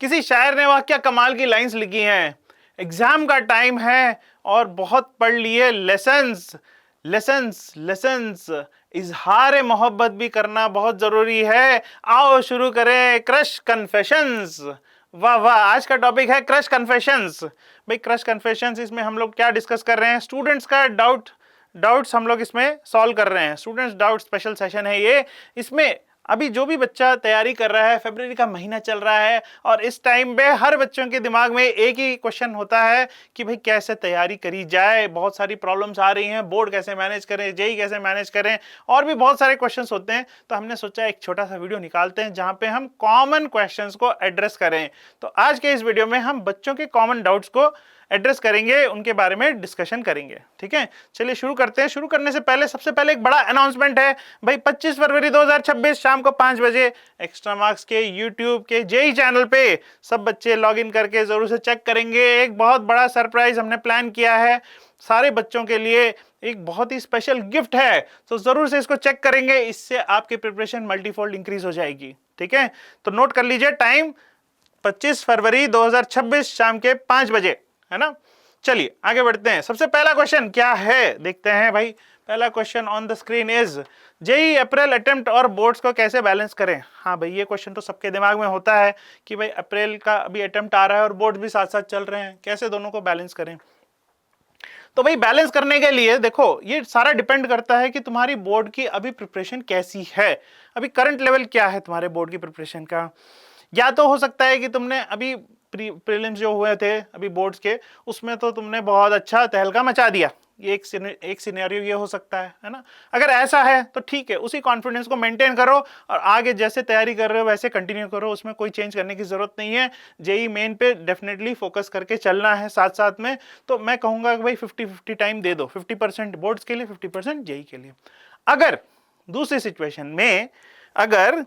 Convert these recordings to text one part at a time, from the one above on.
किसी शायर ने वाह क्या कमाल की लाइंस लिखी हैं, एग्जाम का टाइम है और बहुत पढ़ लिए लेसन्स लेसन्स लेसन्स, इजहार मोहब्बत भी करना बहुत जरूरी है, आओ शुरू करें क्रश कन्फेशंस। वाह वाह, आज का टॉपिक है क्रश कन्फेशंस। भाई क्रश कन्फेशंस, इसमें हम लोग क्या डिस्कस कर रहे हैं, स्टूडेंट्स का डाउट्स हम लोग इसमें सॉल्व कर रहे हैं। स्टूडेंट्स डाउट स्पेशल सेशन है ये। इसमें अभी जो भी बच्चा तैयारी कर रहा है, फरवरी का महीना चल रहा है और इस टाइम पे हर बच्चों के दिमाग में एक ही क्वेश्चन होता है कि भाई कैसे तैयारी करी जाए, बहुत सारी प्रॉब्लम्स आ रही हैं, बोर्ड कैसे मैनेज करें, जेई कैसे मैनेज करें, और भी बहुत सारे क्वेश्चंस होते हैं। तो हमने सोचा एक छोटा सा वीडियो निकालते हैं जहां पे हम कॉमन क्वेश्चंस को एड्रेस करें। तो आज के इस वीडियो में हम बच्चों के कॉमन डाउट्स को एड्रेस करेंगे, उनके बारे में डिस्कशन करेंगे। ठीक है, चलिए शुरू करते हैं। शुरू करने से पहले सबसे पहले एक बड़ा अनाउंसमेंट है भाई, 25 फरवरी 2026 शाम को 5 बजे एक्स्ट्रा मार्क्स के यूट्यूब के जेई चैनल पे सब बच्चे लॉगिन करके जरूर से चेक करेंगे। एक बहुत बड़ा सरप्राइज हमने प्लान किया है सारे बच्चों के लिए, एक बहुत ही स्पेशल गिफ्ट है, तो जरूर से इसको चेक करेंगे, इससे आपकी प्रिपरेशन मल्टीफोल्ड इंक्रीज हो जाएगी। ठीक है, तो नोट कर लीजिए टाइम 25 फरवरी 2026 शाम के 5 बजे, है ना। चलिए आगे बढ़ते हैं। सबसे पहला क्वेश्चन क्या है देखते हैं भाई। पहला question on the screen is, JEE April attempt और बोर्ड्स को कैसे बैलेंस करें। हाँ भाई, ये क्वेश्चन तो सबके दिमाग में होता है कि भाई अप्रैल का अभी अटेम्प्ट आ रहा है और बोर्ड भी साथ साथ चल रहे हैं, कैसे दोनों को बैलेंस करें। तो भाई बैलेंस करने के लिए देखो, ये सारा डिपेंड करता है कि तुम्हारी बोर्ड की अभी प्रिपरेशन कैसी है, अभी करंट लेवल क्या है तुम्हारे बोर्ड की प्रिपरेशन का। या तो हो सकता है कि तुमने अभी प्रीलिम्स जो हुए थे अभी बोर्ड्स के, उसमें तो तुमने बहुत अच्छा तहलका मचा दिया, ये एक सिनेरियो ये हो सकता है ना। अगर ऐसा है तो ठीक है, उसी कॉन्फिडेंस को मेंटेन करो और आगे जैसे तैयारी कर रहे हो वैसे कंटिन्यू करो, उसमें कोई चेंज करने की जरूरत नहीं है। जेई मेन पे डेफिनेटली फोकस करके चलना है साथ साथ में। तो मैं कहूंगा कि भाई 50-50 टाइम दे दो, 50% बोर्ड्स के लिए, 50% जेई के लिए। अगर दूसरी सिचुएशन में अगर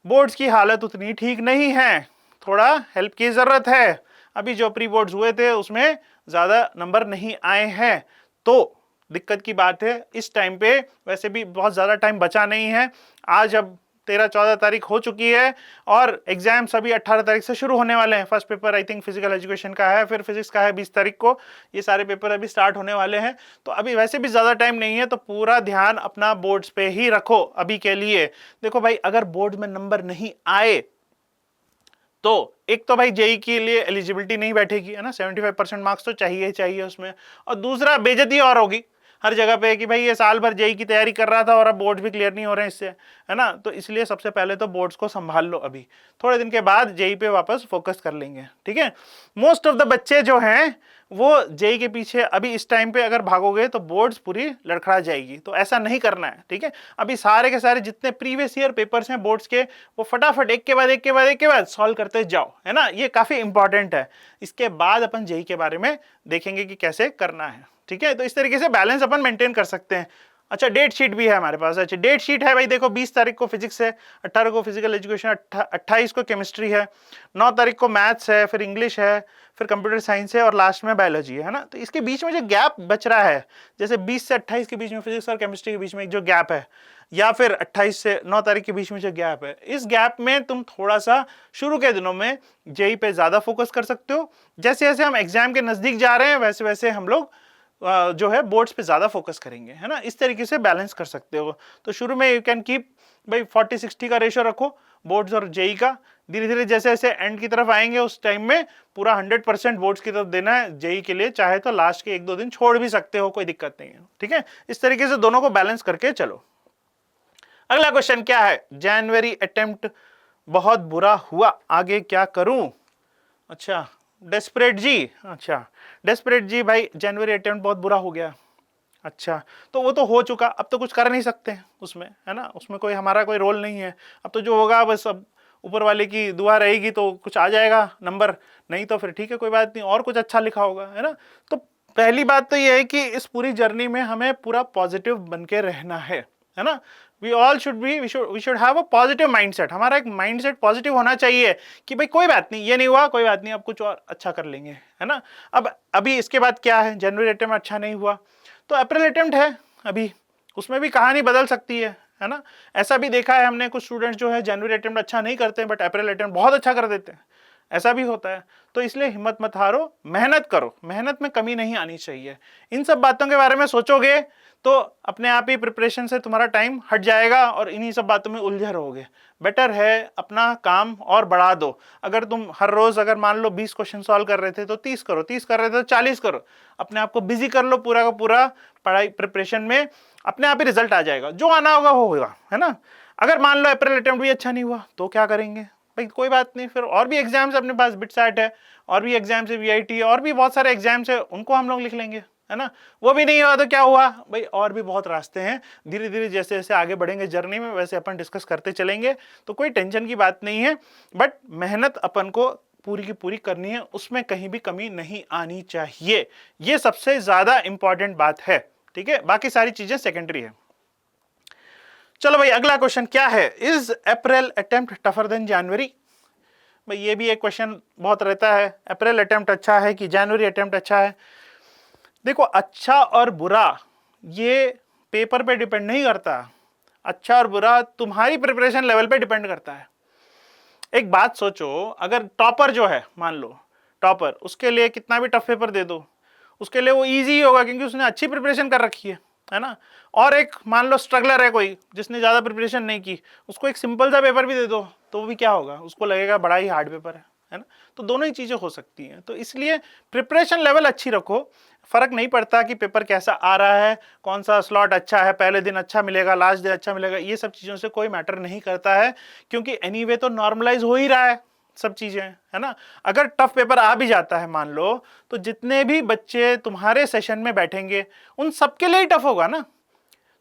बोर्ड्स की हालत उतनी ठीक नहीं है, थोड़ा हेल्प की जरूरत है, अभी जो प्री बोर्ड्स हुए थे उसमें ज्यादा नंबर नहीं आए हैं, तो दिक्कत की बात है। इस टाइम पे वैसे भी बहुत ज्यादा टाइम बचा नहीं है, आज अब 13-14 तारीख हो चुकी है और एग्जाम्स अभी 18 तारीख से शुरू होने वाले हैं। First paper I think physical education का है, फिर फिजिक्स का है 20 तारीख को, ये सारे पेपर अभी स्टार्ट होने वाले हैं। तो अभी वैसे भी ज्यादा टाइम नहीं है, तो पूरा ध्यान अपना बोर्ड्स पे ही रखो अभी के लिए। देखो भाई, अगर बोर्ड में नंबर नहीं आए तो एक तो भाई जेई के लिए एलिजिबिलिटी नहीं बैठेगी, है ना, 75% मार्क्स तो चाहिए चाहिए उसमें, और दूसरा बेइज्जती और होगी हर जगह पे कि भाई ये साल भर जेई की तैयारी कर रहा था और अब बोर्ड भी क्लियर नहीं हो रहे हैं इससे, है ना। तो इसलिए सबसे पहले तो बोर्ड्स को संभाल लो, अभी थोड़े दिन के बाद जेई पे वापस फोकस कर लेंगे। ठीक है, मोस्ट ऑफ द बच्चे जो हैं वो जेई के पीछे अभी इस टाइम पे अगर भागोगे तो बोर्ड्स पूरी लड़खड़ा जाएगी, तो ऐसा नहीं करना है। ठीक है, अभी सारे के सारे जितने प्रीवियस ईयर पेपर्स हैं बोर्ड्स के, वो फटाफट एक के बाद एक के बाद एक के बाद सॉल्व करते जाओ, है ना, ये काफी इंपॉर्टेंट है। इसके बाद अपन जेई के बारे में देखेंगे कि कैसे करना है। ठीक है, तो इस तरीके से बैलेंस अपन मेंटेन कर सकते हैं। अच्छा, डेट शीट भी है हमारे पास। अच्छा, डेट शीट है भाई, देखो 20 तारीख को फिजिक्स है, 18 को फिजिकल एजुकेशन, 28 को केमिस्ट्री है, 9 तारीख को मैथ्स है, फिर इंग्लिश है, फिर कंप्यूटर साइंस है और लास्ट में बायोलॉजी है ना। तो इसके बीच में जो गैप बच रहा है, जैसे 20 से 28 के बीच में फिजिक्स और केमिस्ट्री के बीच में जो गैप है, या फिर 28 से 9 तारीख के बीच में जो गैप है, इस गैप में तुम थोड़ा सा शुरू के दिनों में जेई पे ज्यादा फोकस कर सकते हो। जैसे जैसे हम एग्जाम के नजदीक जा रहे हैं वैसे वैसे हम लोग जो है बोर्ड्स पे ज्यादा फोकस करेंगे, है ना। इस तरीके से बैलेंस कर सकते हो। तो शुरू में यू कैन कीप भाई 40-60 का रेशियो रखो बोर्ड्स और जेई का। धीरे धीरे जैसे जैसे एंड की तरफ आएंगे उस टाइम में पूरा 100% बोर्ड्स की तरफ देना है जेई के लिए, चाहे तो लास्ट के 1-2 दिन छोड़ भी सकते हो, कोई दिक्कत नहीं है। ठीक है, इस तरीके से दोनों को बैलेंस करके चलो। अगला क्वेश्चन क्या है, जनवरी अटेम्प्ट बहुत बुरा हुआ, आगे क्या करूं। अच्छा, डेस्परेट जी, अच्छा डेस्परेट जी, भाई जनवरी अटेम्प्ट बहुत बुरा हो गया। अच्छा, तो वो तो हो चुका, अब तो कुछ कर नहीं सकते उसमें, है ना, उसमें कोई हमारा कोई रोल नहीं है। अब तो जो होगा बस अब ऊपर वाले की दुआ रहेगी तो कुछ आ जाएगा नंबर, नहीं तो फिर ठीक है कोई बात नहीं, और कुछ अच्छा लिखा होगा, है ना। तो पहली बात तो ये है कि इस पूरी जर्नी में हमें पूरा पॉजिटिव बन के रहना है ना। We all should be, we should have a positive mindset. हमारा एक माइंडसेट पॉजिटिव होना चाहिए कि भाई कोई बात नहीं, ये नहीं हुआ कोई बात नहीं, अब कुछ और अच्छा कर लेंगे, है ना। अब अभी इसके बाद क्या है, जनवरी अटेम्प्ट अच्छा नहीं हुआ तो अप्रैल अटेम्प्ट है, अभी उसमें भी कहानी बदल सकती है ना। ऐसा भी देखा है हमने, कुछ स्टूडेंट्स जो है जनवरी अटेम्प्ट अच्छा नहीं करते हैं बट अप्रैल अटेम्प्ट बहुत अच्छा कर देते हैं, ऐसा भी होता है। तो इसलिए हिम्मत मत हारो, मेहनत करो, मेहनत में कमी नहीं आनी चाहिए। इन सब बातों के बारे में सोचोगे तो अपने आप ही प्रिपरेशन से तुम्हारा टाइम हट जाएगा और इन्हीं सब बातों में उलझे रहोगे। बेटर है अपना काम और बढ़ा दो। अगर तुम हर रोज अगर मान लो 20 क्वेश्चन सॉल्व कर रहे थे तो 30 करो, 30 कर रहे थे तो 40 करो। अपने आप को बिजी कर लो पूरा का पूरा पढ़ाई प्रिपरेशन में, अपने आप ही रिजल्ट आ जाएगा, जो आना होगा वो होगा, है ना। अगर मान लो अप्रैल अटेम्प्ट भी अच्छा नहीं हुआ तो क्या करेंगे भाई, कोई बात नहीं, फिर और भी एग्जाम्स अपने पास, बिटसैट है, और भी एग्जाम्स है, वीआईटी, और भी बहुत सारे एग्जाम्स है, उनको हम लोग लिख लेंगे, है ना। वो भी नहीं हुआ तो क्या हुआ भाई, और भी बहुत रास्ते हैं। धीरे धीरे जैसे जैसे आगे बढ़ेंगे जर्नी में वैसे अपन डिस्कस करते चलेंगे, तो कोई टेंशन की बात नहीं है। बट मेहनत अपन को पूरी की पूरी करनी है, उसमें कहीं भी कमी नहीं आनी चाहिए, ये सबसे ज्यादा इंपॉर्टेंट बात है। ठीक है, बाकी सारी चीजें सेकेंडरी है। चलो भाई अगला क्वेश्चन क्या है, is April attempt tougher than January. भाई ये भी एक क्वेश्चन बहुत रहता है, अप्रैल अटेम्प्ट अच्छा है कि जनवरी अटेम्प्ट अच्छा है। देखो अच्छा और बुरा ये पेपर पे डिपेंड नहीं करता, अच्छा और बुरा तुम्हारी प्रिपरेशन लेवल पे डिपेंड करता है। एक बात सोचो, अगर टॉपर जो है, मान लो टॉपर, उसके लिए कितना भी टफ पेपर दे दो उसके लिए वो इजी ही होगा क्योंकि उसने अच्छी प्रिपरेशन कर रखी है ना। और एक मान लो स्ट्रगलर है कोई जिसने ज्यादा प्रिपरेशन नहीं की, उसको एक सिंपल सा पेपर भी दे दो तो वो भी क्या होगा, उसको लगेगा बड़ा ही हार्ड पेपर है ना। तो दोनों ही चीजें हो सकती हैं। तो इसलिए प्रिपरेशन लेवल अच्छी रखो, फर्क नहीं पड़ता कि पेपर कैसा आ रहा है, कौन सा स्लॉट अच्छा है, पहले दिन अच्छा मिलेगा, लास्ट दिन अच्छा मिलेगा, ये सब चीजों से कोई मैटर नहीं करता है, क्योंकि एनीवे तो नॉर्मलाइज हो ही रहा है सब चीजें, है ना। अगर टफ पेपर आ भी जाता है मान लो, तो जितने भी बच्चे तुम्हारे सेशन में बैठेंगे उन सबके लिए ही टफ होगा ना,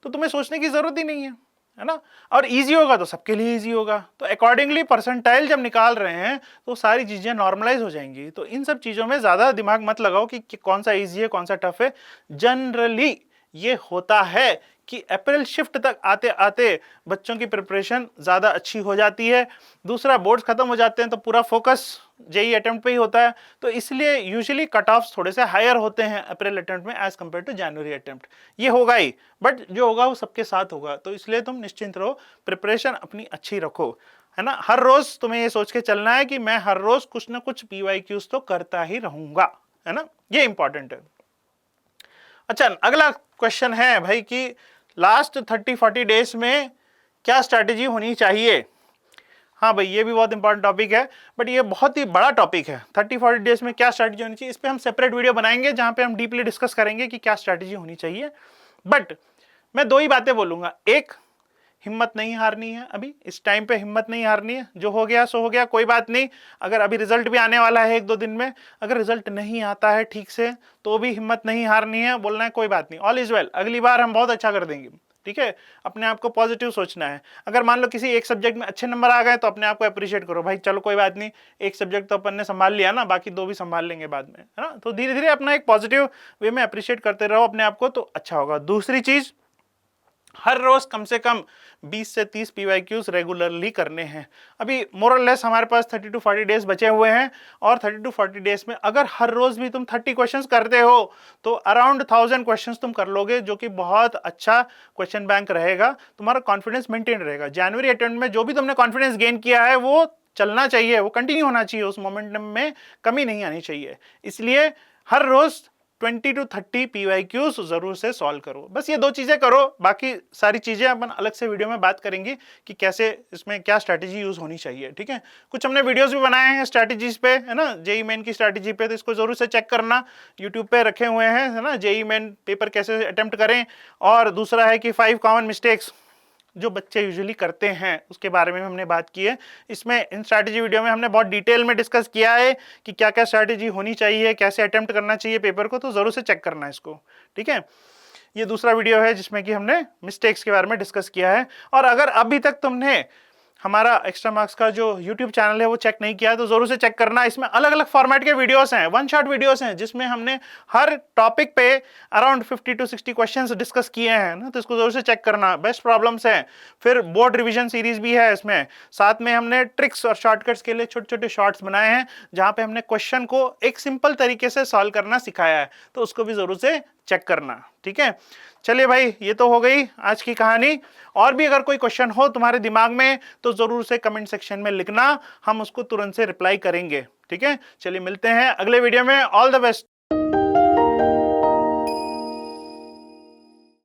तो तुम्हें सोचने की जरूरत ही नहीं है ना। और इजी होगा तो सबके लिए इजी होगा। तो अकॉर्डिंगली परसेंटाइल जब निकाल रहे हैं तो सारी चीजें नॉर्मलाइज हो जाएंगी। तो इन सब चीजों में ज्यादा दिमाग मत लगाओ कि कौन सा इजी है कौन सा टफ है। जनरली ये होता है कि अप्रैल शिफ्ट तक आते आते बच्चों की प्रिपरेशन ज्यादा अच्छी हो जाती है। दूसरा, बोर्ड्स खत्म हो जाते हैं तो पूरा फोकस जेई अटेम्प्ट पे ही होता है, तो इसलिए यूजुअली कट ऑफ्स थोड़े से हायर होते हैं अप्रैल अटेम्प्ट में as compare to January attempt. ये होगा ही, बट जो होगा वो सबके साथ होगा। तो इसलिए तुम निश्चिंत रहो, प्रिपरेशन अपनी अच्छी रखो, है ना। हर रोज तुम्हें ये सोच के चलना है कि मैं हर रोज कुछ ना कुछ पीवाईक्यूज तो करता ही रहूंगा, है ना, ये इंपॉर्टेंट है। अच्छा, अगला क्वेश्चन है भाई कि लास्ट 30-40 डेज में क्या स्ट्रैटेजी होनी चाहिए। हाँ भाई ये भी बहुत इंपॉर्टेंट टॉपिक है, बट ये बहुत ही बड़ा टॉपिक है। 30-40 डेज में क्या स्ट्रैटेजी होनी चाहिए, इस पे हम सेपरेट वीडियो बनाएंगे जहां पे हम डीपली डिस्कस करेंगे कि क्या स्ट्रैटेजी होनी चाहिए। बट मैं दो ही बातें बोलूंगा, एक, हिम्मत नहीं हारनी है, अभी इस टाइम पे हिम्मत नहीं हारनी है, जो हो गया सो हो गया, कोई बात नहीं। अगर अभी रिजल्ट भी आने वाला है 1-2 दिन में, अगर रिजल्ट नहीं आता है ठीक से तो भी हिम्मत नहीं हारनी है, बोलना है कोई बात नहीं, ऑल इज वेल, अगली बार हम बहुत अच्छा कर देंगे। ठीक है, अपने आप को पॉजिटिव सोचना है। अगर मान लो किसी एक सब्जेक्ट में अच्छे नंबर आ गए तो अपने आप को अप्रिशिएट करो, भाई चलो कोई बात नहीं, एक सब्जेक्ट तो अपन ने संभाल लिया ना, बाकी 2 भी संभाल लेंगे बाद में, है ना। तो धीरे धीरे अपना एक पॉजिटिव वे में अप्रिशिएट करते रहो अपने आप को, तो अच्छा होगा। दूसरी चीज, हर रोज कम से कम 20 से 30 पीवाईक्यूज रेगुलरली करने हैं। अभी मोर और लेस हमारे पास 30-40 डेज बचे हुए हैं, और 30-40 डेज में अगर हर रोज भी तुम 30 क्वेश्चंस करते हो तो अराउंड 1000 क्वेश्चंस तुम कर लोगे, जो कि बहुत अच्छा क्वेश्चन बैंक रहेगा, तुम्हारा कॉन्फिडेंस मेंटेन रहेगा। जनवरी अटेम्प्ट में जो भी तुमने कॉन्फिडेंस गेन किया है वो चलना चाहिए, वो कंटिन्यू होना चाहिए, उस मोमेंटम में कमी नहीं आनी चाहिए। इसलिए हर रोज 20 to 30 पीवाईक्यूज जरूर से सॉल्व करो। बस ये 2 चीजें करो, बाकी सारी चीजें अपन अलग से वीडियो में बात करेंगे कि कैसे इसमें क्या स्ट्रैटेजी यूज होनी चाहिए। ठीक है, कुछ हमने वीडियोस भी बनाए हैं स्ट्रैटेजीज पे, है ना, जेई मेन की स्ट्रैटेजी पे, तो इसको जरूर से चेक करना, यूट्यूब पे रखे हुए हैं, है ना, जेई मेन पेपर कैसे अटेम्प्ट करें। और दूसरा है कि 5 कॉमन मिस्टेक्स जो बच्चे यूजुअली करते हैं उसके बारे में हमने बात की है। इसमें इन स्ट्रैटेजी वीडियो में हमने बहुत डिटेल में डिस्कस किया है कि क्या क्या स्ट्रैटेजी होनी चाहिए, कैसे अटेम्प्ट करना चाहिए पेपर को, तो जरूर से चेक करना है इसको। ठीक है, ये दूसरा वीडियो है जिसमें कि हमने मिस्टेक्स के बारे में डिस्कस किया है। और अगर अभी तक तुमने हमारा एक्स्ट्रा मार्क्स का जो YouTube चैनल है वो चेक नहीं किया है तो जरूर से चेक करना। इसमें अलग अलग फॉर्मेट के वीडियोस हैं, 1 शॉट वीडियोस हैं, जिसमें हमने हर टॉपिक पे अराउंड 50 to 60 क्वेश्चंस डिस्कस किए हैं ना, तो इसको जरूर से चेक करना। बेस्ट प्रॉब्लम्स हैं, फिर बोर्ड रिवीजन सीरीज भी है इसमें, साथ में हमने ट्रिक्स और शॉर्टकट्स के लिए छोटे छोटे शॉर्ट्स बनाए हैं जहां पे हमने क्वेश्चन को एक सिंपल तरीके से सॉल्व करना सिखाया है, तो उसको भी जरूर से चेक करना। ठीक है, चलिए भाई ये तो हो गई आज की कहानी। और भी अगर कोई क्वेश्चन हो तुम्हारे दिमाग में तो जरूर से कमेंट सेक्शन में लिखना, हम उसको तुरंत से रिप्लाई करेंगे। ठीक है, चलिए मिलते हैं अगले वीडियो में। All the best.